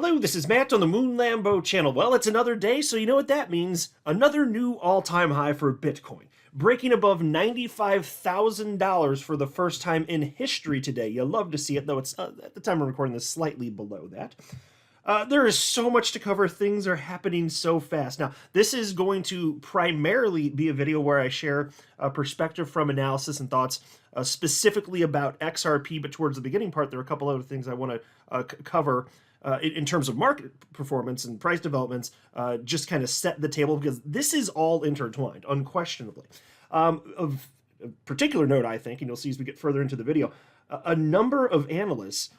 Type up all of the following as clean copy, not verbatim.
Hello, this is Matt on the Moon Lambo channel. Well, it's another day, so you know what that means. Another new all-time high for Bitcoin. Breaking above $95,000 for the first time in history today. You love to see it, though it's, at the time I'm recording this, slightly below that. There is so much to cover. Things are happening so fast. Now, this is going to primarily be a video where I share a perspective from analysis and thoughts specifically about XRP, but towards the beginning part, there are a couple other things I want to cover in terms of market performance and price developments, just kind of set the table, because this is all intertwined, unquestionably. Of particular note, I think, and you'll see as we get further into the video, a number of analysts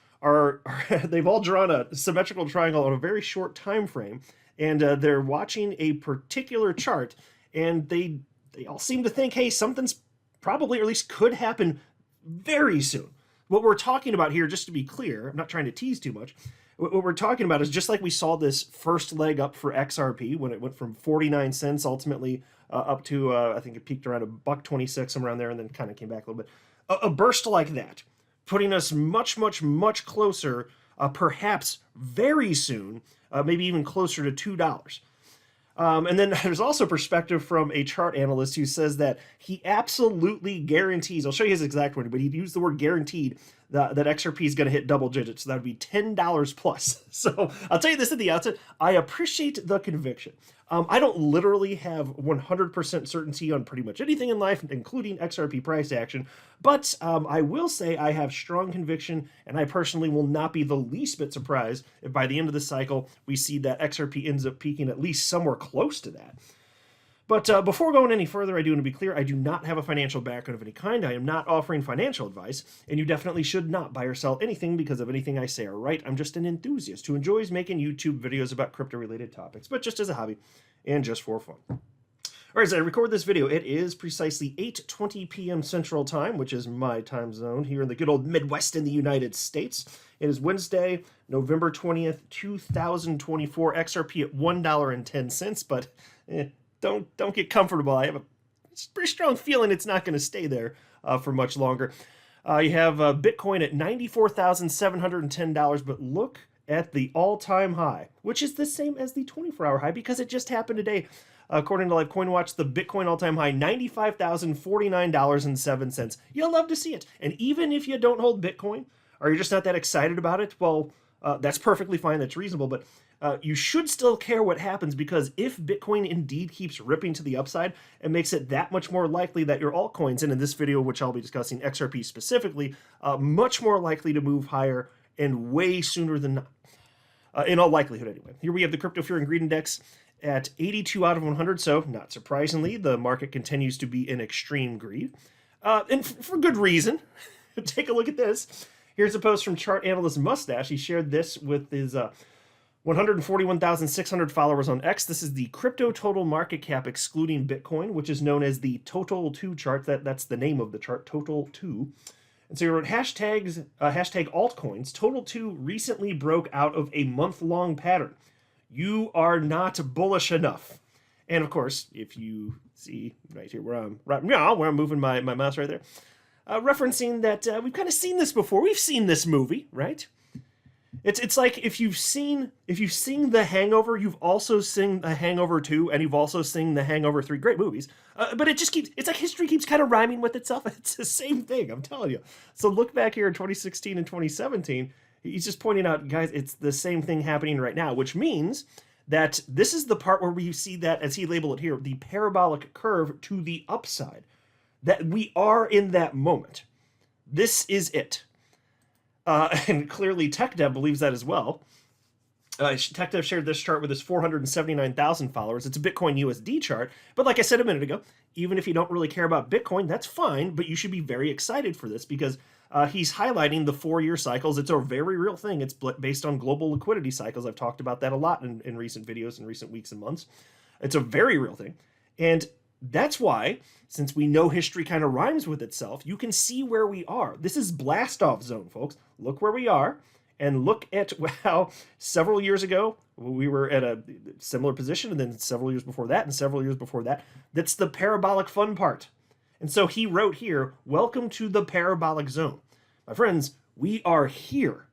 they've all drawn a symmetrical triangle on a very short time frame, and they're watching a particular chart, and they all seem to think, hey, something's probably, or at least could happen very soon. What we're talking about here, just to be clear, I'm not trying to tease too much, what we're talking about is just like we saw this first leg up for XRP when it went from 49 cents ultimately up to, I think it peaked around $1.26, somewhere around there, and then kind of came back a little bit. A burst like that, putting us much, much, much closer, perhaps very soon, maybe even closer to $2. And then there's also perspective from a chart analyst who says that he absolutely guarantees, I'll show you his exact wording, but he used the word guaranteed, that XRP is going to hit double digits. So that would be $10 plus. So I'll tell you this at the outset, I appreciate the conviction. I don't literally have 100% certainty on pretty much anything in life, including XRP price action, but I will say I have strong conviction, and I personally will not be the least bit surprised if by the end of the cycle we see that XRP ends up peaking at least somewhere close to that. But before going any further, I do want to be clear, I do not have a financial background of any kind. I am not offering financial advice, and you definitely should not buy or sell anything because of anything I say or write. I'm just an enthusiast who enjoys making YouTube videos about crypto-related topics, but just as a hobby and just for fun. All right, as I record this video, it is precisely 8:20 p.m. Central Time, which is my time zone here in the good old Midwest in the United States. It is Wednesday, November 20th, 2024, XRP at $1.10, but don't get comfortable. I have a pretty strong feeling it's not going to stay there for much longer. You have Bitcoin at $94,710, but look at the all-time high, which is the same as the 24-hour high because it just happened today. According to Live Coin Watch, the Bitcoin all-time high, $95,049.07. You'll love to see it. And even if you don't hold Bitcoin, or you're just not that excited about it, well, that's perfectly fine. That's reasonable. But you should still care what happens, because if Bitcoin indeed keeps ripping to the upside, it makes it that much more likely that your altcoins, and in this video, which I'll be discussing XRP specifically, much more likely to move higher and way sooner than not. In all likelihood, anyway. Here we have the Crypto Fear and Greed Index at 82 out of 100, so not surprisingly, the market continues to be in extreme greed. And for good reason. Take a look at this. Here's a post from chart analyst Mustache. He shared this with his 141,600 followers on X. This is the crypto total market cap excluding Bitcoin, which is known as the Total 2 chart. That's the name of the chart, Total 2. And so he wrote hashtag altcoins. Total 2 recently broke out of a month-long pattern. You are not bullish enough. And of course, if you see right here where I'm moving my mouse right there, referencing that we've kind of seen this before. We've seen this movie, right? It's like if you've seen The Hangover, you've also seen The Hangover 2, and you've also seen The Hangover 3. Great movies. But it's like history keeps kind of rhyming with itself. It's the same thing, I'm telling you. So look back here in 2016 and 2017. He's just pointing out, guys, it's the same thing happening right now, which means that this is the part where we see that, as he labeled it here, the parabolic curve to the upside. That we are in that moment. This is it. And clearly TechDev believes that as well. TechDev shared this chart with his 479,000 followers. It's a Bitcoin USD chart. But like I said a minute ago, even if you don't really care about Bitcoin, that's fine. But you should be very excited for this because he's highlighting the 4-year cycles. It's a very real thing. It's based on global liquidity cycles. I've talked about that a lot in recent videos in recent weeks and months. It's a very real thing. And that's why, since we know history kind of rhymes with itself, you can see where we are. This is blast-off zone, folks. Look where we are, and look at how several years ago we were at a similar position, and then several years before that, and several years before that. That's the parabolic fun part. And so he wrote here, welcome to the parabolic zone. My friends, we are here.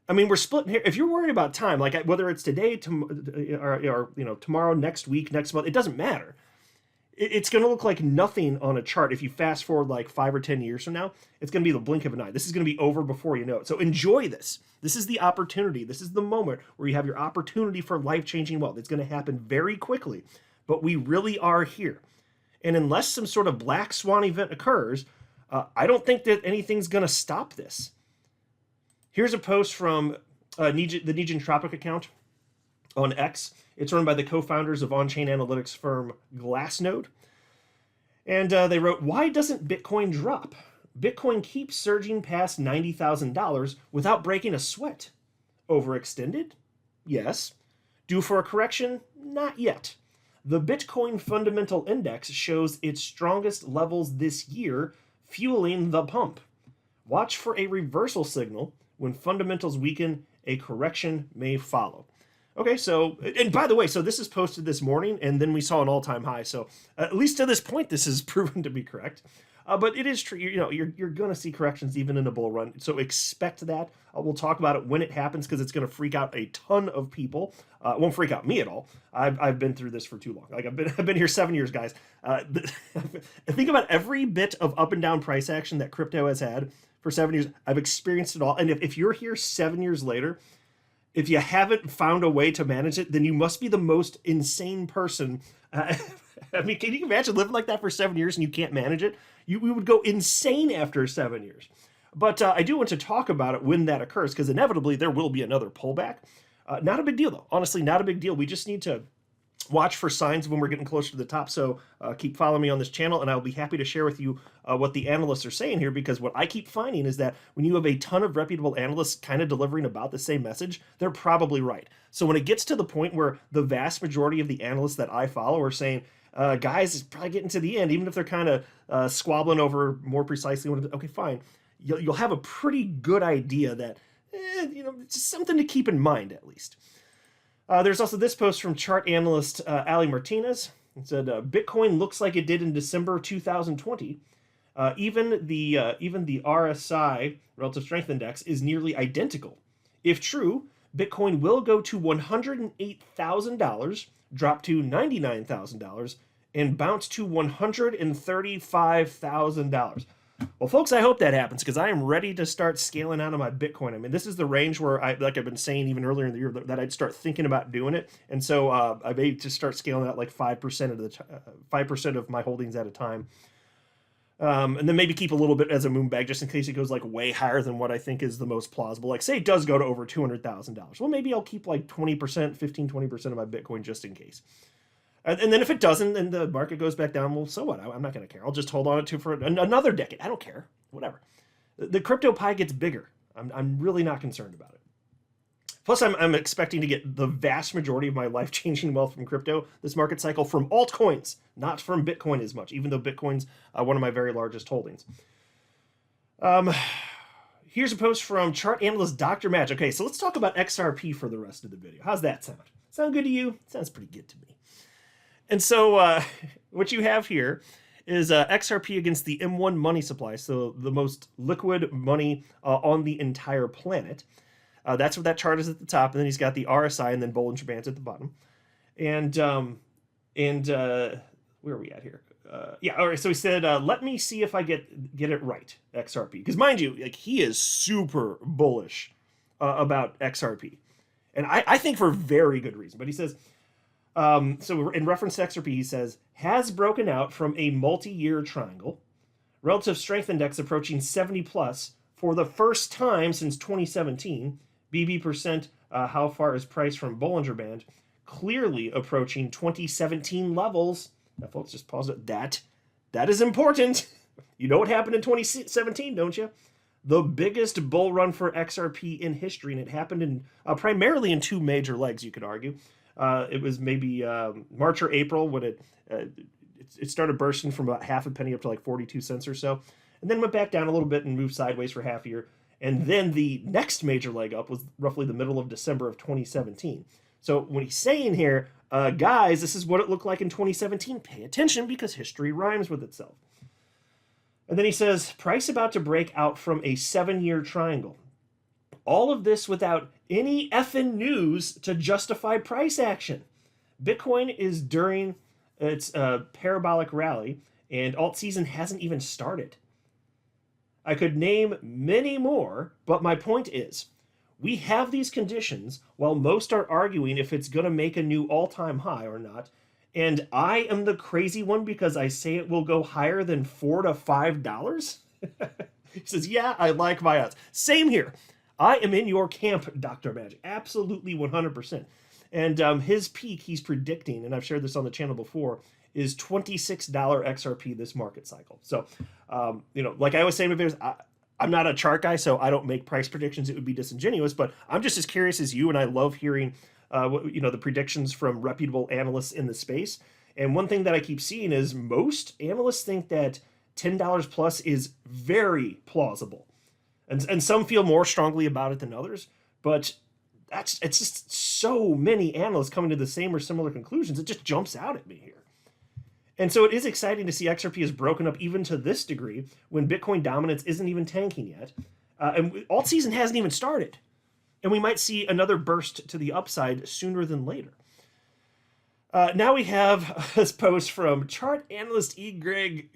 I mean, we're splitting here. If you're worried about time, like whether it's today, or tomorrow, next week, next month, it doesn't matter. It's going to look like nothing on a chart. If you fast forward like 5 or 10 years from now, it's going to be the blink of an eye. This is going to be over before you know it. So enjoy this. This is the opportunity. This is the moment where you have your opportunity for life-changing wealth. It's going to happen very quickly, but we really are here. And unless some sort of black swan event occurs, I don't think that anything's going to stop this. Here's a post from the Nijin Tropic account on X. It's run by the co-founders of on-chain analytics firm Glassnode. And they wrote, "Why doesn't Bitcoin drop? Bitcoin keeps surging past $90,000 without breaking a sweat. Overextended? Yes. Due for a correction? Not yet. The Bitcoin Fundamental Index shows its strongest levels this year, fueling the pump. Watch for a reversal signal. When fundamentals weaken, a correction may follow." Okay, so, and by the way, so this is posted this morning, and then we saw an all-time high. So at least to this point, this is proven to be correct. But it is true, you're going to see corrections even in a bull run. So expect that. We'll talk about it when it happens because it's going to freak out a ton of people. It won't freak out me at all. I've been through this for too long. Like I've been here 7 years, guys. Think about every bit of up and down price action that crypto has had for 7 years. I've experienced it all. And if you're here 7 years later, if you haven't found a way to manage it, then you must be the most insane person. I mean, can you imagine living like that for 7 years and you can't manage it? We would go insane after 7 years. But I do want to talk about it when that occurs, because inevitably there will be another pullback. Not a big deal, though. Honestly, not a big deal. We just need to watch for signs when we're getting closer to the top. So keep following me on this channel, and I'll be happy to share with you what the analysts are saying here, because what I keep finding is that when you have a ton of reputable analysts kind of delivering about the same message, they're probably right. So when it gets to the point where the vast majority of the analysts that I follow are saying, guys, it's probably getting to the end, even if they're kind of squabbling over more precisely what, okay, fine. You'll have a pretty good idea that, it's something to keep in mind at least. There's also this post from chart analyst Ali Martinez. It said, Bitcoin looks like it did in December 2020. Even the RSI, Relative Strength Index, is nearly identical. If true, Bitcoin will go to $108,000, drop to $99,000, and bounce to $135,000. Well, folks, I hope that happens, because I am ready to start scaling out of my Bitcoin. I mean, this is the range where, like I've been saying even earlier in the year, that I'd start thinking about doing it. And so I may just start scaling out like 5% of the 5% of my holdings at a time. And then maybe keep a little bit as a moon bag just in case it goes like way higher than what I think is the most plausible. Like say it does go to over $200,000. Well, maybe I'll keep like 20%, 15-20% of my Bitcoin just in case. And then if it doesn't, and the market goes back down, well, so what? I'm not going to care. I'll just hold on to it for another decade. I don't care. Whatever. The crypto pie gets bigger. I'm really not concerned about it. Plus, I'm expecting to get the vast majority of my life-changing wealth from crypto this market cycle from altcoins, not from Bitcoin as much, even though Bitcoin's one of my very largest holdings. Here's a post from chart analyst Dr. Match. Okay, so let's talk about XRP for the rest of the video. How's that sound? Sound good to you? Sounds pretty good to me. And so what you have here is XRP against the M1 money supply, so the most liquid money on the entire planet. That's what that chart is at the top, and then he's got the RSI and then Bollinger Bands at the bottom. And where are we at here? Yeah, all right, so he said, let me see if I get it right, XRP. Because mind you, like he is super bullish about XRP. And I think for very good reason. But he says, so in reference to XRP, he says, has broken out from a multi-year triangle, relative strength index approaching 70 plus for the first time since 2017, BB percent, how far is price from Bollinger Band, clearly approaching 2017 levels. Now, folks, just pause it. That is important. You know what happened in 2017, don't you? The biggest bull run for XRP in history, and it happened in primarily in two major legs, you could argue. It was maybe March or April when it started bursting from about half a penny up to like 42 cents or so, and then went back down a little bit and moved sideways for half a year. And then the next major leg up was roughly the middle of December of 2017. So when he's saying here, guys, this is what it looked like in 2017, pay attention because history rhymes with itself. And then he says, price about to break out from a 7-year triangle. All of this without any effing news to justify price action. Bitcoin is during its parabolic rally, and alt season hasn't even started. I could name many more, but my point is, we have these conditions while most are arguing if it's going to make a new all-time high or not. And I am the crazy one because I say it will go higher than $4 to $5. He says, yeah, I like my odds. Same here. I am in your camp, Dr. Magic. Absolutely 100%. And his peak he's predicting, and I've shared this on the channel before, is $26 XRP this market cycle. So, like I always say in my videos, I'm not a chart guy, so I don't make price predictions. It would be disingenuous, but I'm just as curious as you, and I love hearing, the predictions from reputable analysts in the space. And one thing that I keep seeing is most analysts think that $10 plus is very plausible. And some feel more strongly about it than others, but it's just so many analysts coming to the same or similar conclusions. It just jumps out at me here. And so it is exciting to see XRP is broken up even to this degree when Bitcoin dominance isn't even tanking yet. And alt season hasn't even started. And we might see another burst to the upside sooner than later. Now we have this post from chart analyst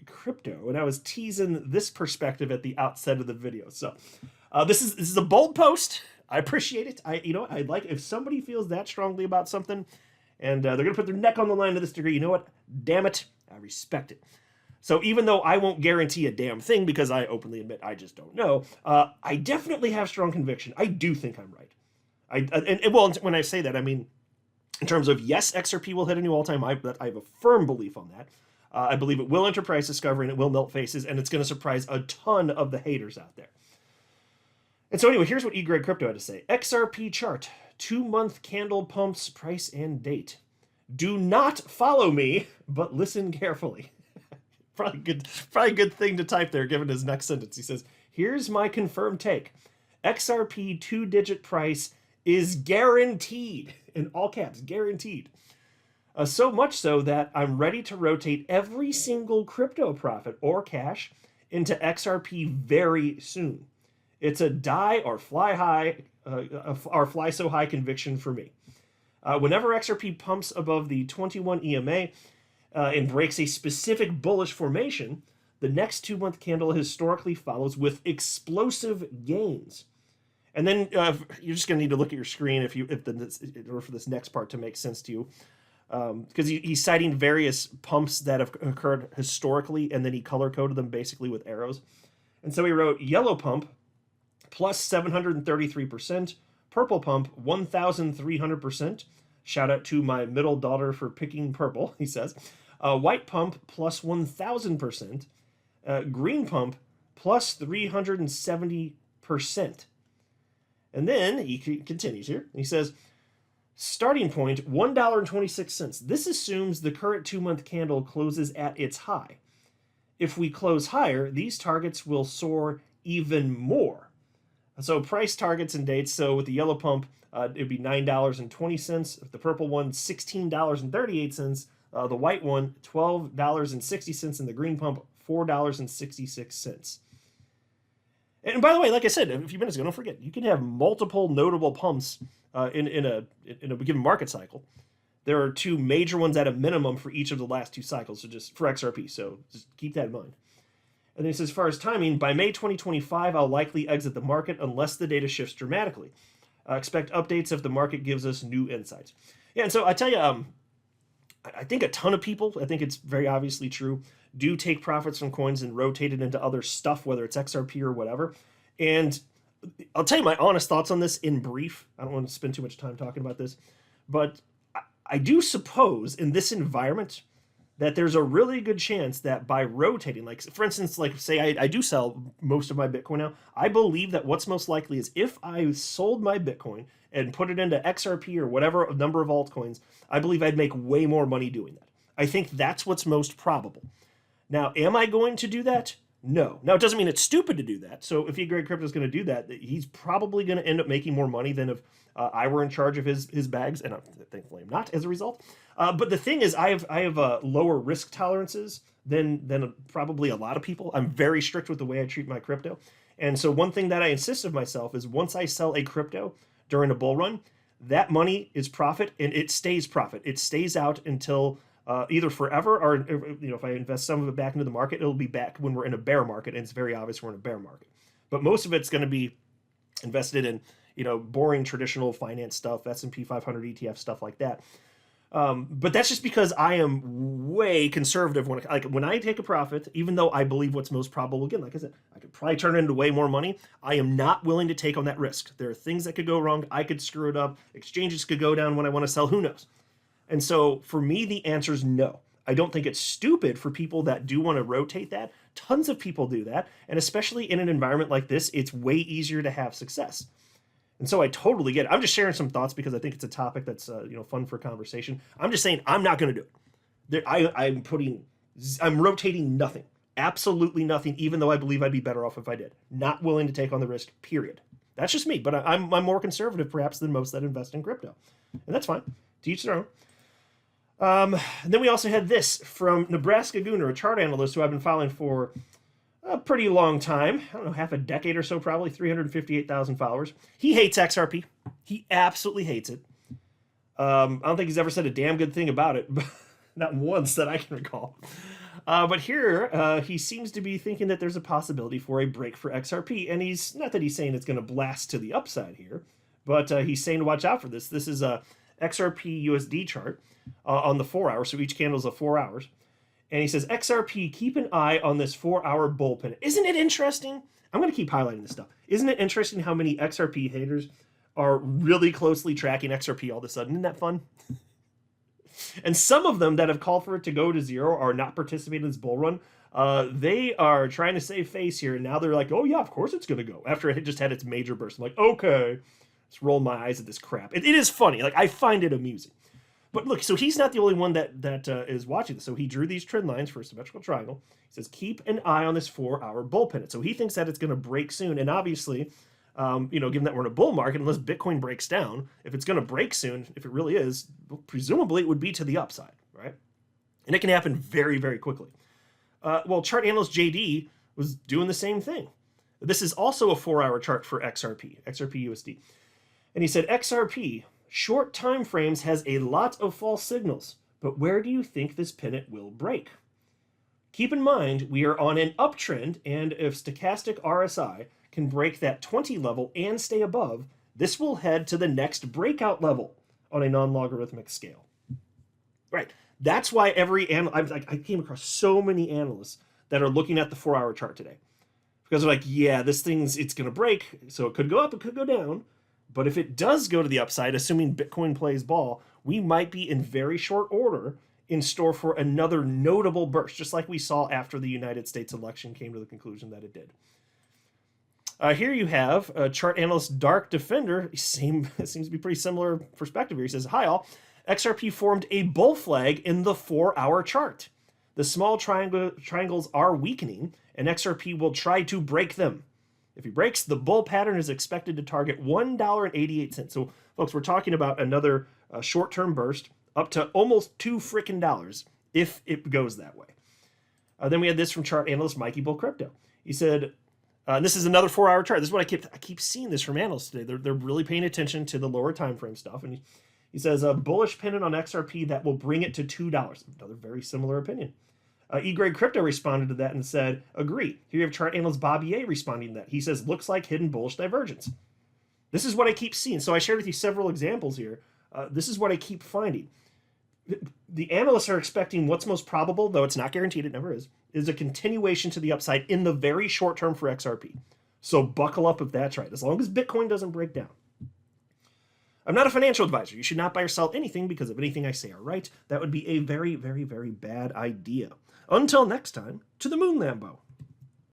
Crypto, and I was teasing this perspective at the outset of the video. So this is a bold post. I appreciate it. I like if somebody feels that strongly about something, and they're gonna put their neck on the line to this degree. You know what? Damn it, I respect it. So even though I won't guarantee a damn thing because I openly admit I just don't know, I definitely have strong conviction. I do think I'm right. When I say that, I mean, in terms of, yes, XRP will hit a new all-time high, but I have a firm belief on that. I believe it will enter price discovery and it will melt faces, and it's going to surprise a ton of the haters out there. And so anyway, here's what Crypto had to say. XRP chart, 2-month candle pumps, price and date. Do not follow me, but listen carefully. Probably a good thing to type there, given his next sentence. He says, here's my confirmed take. XRP 2-digit price is guaranteed, in all caps, guaranteed. So much so that I'm ready to rotate every single crypto profit or cash into XRP very soon. It's a die or fly high, or fly so high conviction for me. Whenever XRP pumps above the 21 EMA and breaks a specific bullish formation, the next 2-month candle historically follows with explosive gains. And then you're just going to need to look at your screen in order for this next part to make sense to you. Because he's citing various pumps that have occurred historically, and then he color-coded them basically with arrows. And so he wrote yellow pump, plus 733%, purple pump, 1,300%. Shout out to my middle daughter for picking purple, he says. White pump, plus 1,000%. Green pump, plus 370%. And then he continues here. He says, starting point, $1.26. This assumes the current 2-month candle closes at its high. If we close higher, these targets will soar even more. So price targets and dates. So with the yellow pump, it would be $9.20. With the purple one, $16.38. The white one, $12.60. And the green pump, $4.66. And by the way, like I said a few minutes ago, don't forget, you can have multiple notable pumps in a given market cycle. There are 2 major ones at a minimum for each of the last 2 cycles, so just for XRP. So just keep that in mind. And then he says, as far as timing, by May 2025, I'll likely exit the market unless the data shifts dramatically. Expect updates if the market gives us new insights. Yeah, and so I tell you, I think a ton of people, I think it's very obviously true, do take profits from coins and rotate it into other stuff, whether it's XRP or whatever. And I'll tell you my honest thoughts on this in brief. I don't want to spend too much time talking about this, but I do suppose in this environment that there's a really good chance that by rotating, like for instance, like say I do sell most of my Bitcoin now, I believe that what's most likely is if I sold my Bitcoin and put it into XRP or whatever number of altcoins, I believe I'd make way more money doing that. I think that's what's most probable. Now, am I going to do that? No. Now, it doesn't mean it's stupid to do that. So if Crypto is going to do that, he's probably going to end up making more money than if I were in charge of his bags, and thankfully I'm not as a result. But the thing is, I have lower risk tolerances than probably a lot of people. I'm very strict with the way I treat my crypto. And so one thing that I insist of myself is once I sell a crypto during a bull run, that money is profit and it stays profit. It stays out until either forever or, if I invest some of it back into the market, it'll be back when we're in a bear market. And it's very obvious we're in a bear market. But most of it's going to be invested in, boring traditional finance stuff, S&P 500 ETF, stuff like that. But that's just because I am way conservative when I take a profit, even though I believe what's most probable, again, like I said, I could probably turn it into way more money. I am not willing to take on that risk. There are things that could go wrong. I could screw it up. Exchanges could go down when I want to sell. Who knows? And so for me, the answer is no. I don't think it's stupid for people that do want to rotate that. Tons of people do that. And especially in an environment like this, it's way easier to have success. And so I totally get it. I'm just sharing some thoughts because I think it's a topic that's fun for conversation. I'm just saying I'm not going to do it. I'm rotating nothing, absolutely nothing, even though I believe I'd be better off if I did. Not willing to take on the risk, period. That's just me, but I'm more conservative perhaps than most that invest in crypto. And that's fine. To each their own. And then we also had this from Nebraska Gooner, a chart analyst who I've been following for a pretty long time. I don't know, half a decade or so, probably 358,000 followers. He hates XRP. He absolutely hates it. I don't think he's ever said a damn good thing about it. Not once that I can recall. But here, he seems to be thinking that there's a possibility for a break for XRP. And he's not that he's saying it's going to blast to the upside here, but he's saying to watch out for this. This is a XRP USD chart on the 4 hours. So each candle is 4 hours. And he says, XRP, keep an eye on this 4-hour bull pin. Isn't it interesting? I'm going to keep highlighting this stuff. Isn't it interesting how many XRP haters are really closely tracking XRP all of a sudden? Isn't that fun? And some of them that have called for it to go to zero are not participating in this bull run. They are trying to save face here. And now they're like, oh, yeah, of course it's going to go. After it just had its major burst. I'm like, okay. Just roll my eyes at this crap. It is funny. Like, I find it amusing. But look, so he's not the only one that is watching this. So he drew these trend lines for a symmetrical triangle. He says, keep an eye on this 4-hour bull pivot. So he thinks that it's going to break soon. And obviously, given that we're in a bull market, unless Bitcoin breaks down, if it's going to break soon, if it really is, presumably it would be to the upside, right? And it can happen very, very quickly. Chart analyst JD was doing the same thing. This is also a 4-hour chart for XRP USD. And he said, XRP, short time frames has a lot of false signals, but where do you think this pennant will break? Keep in mind, we are on an uptrend, and if stochastic RSI can break that 20 level and stay above, this will head to the next breakout level on a non-logarithmic scale. Right. That's why I came across so many analysts that are looking at the 4-hour chart today. Because they're like, yeah, it's going to break, so it could go up, it could go down. But if it does go to the upside, assuming Bitcoin plays ball, we might be in very short order in store for another notable burst, just like we saw after the United States election came to the conclusion that it did. Here you have chart analyst Dark Defender. It seems to be pretty similar perspective here. He says, hi all, XRP formed a bull flag in the 4-hour chart. The small triangles are weakening, and XRP will try to break them. If he breaks, the bull pattern is expected to target $1.88. So, folks, we're talking about another short-term burst up to almost $2 if it goes that way. Then we had this from chart analyst Mikey Bull Crypto. He said, and this is another 4-hour chart. This is what I keep seeing this from analysts today. They're really paying attention to the lower time frame stuff. And he says, a bullish pennant on XRP that will bring it to $2. Another very similar opinion. E-Grade Crypto responded to that and said, agree. Here you have chart analyst Bobby A responding to that. He says, looks like hidden bullish divergence. This is what I keep seeing. So I shared with you several examples here. This is what I keep finding. The analysts are expecting what's most probable, though it's not guaranteed, it never is a continuation to the upside in the very short term for XRP. So buckle up if that's right, as long as Bitcoin doesn't break down. I'm not a financial advisor. You should not buy or sell anything because of anything I say are right. That would be a very, very, very bad idea. Until next time, to the moon, Lambo.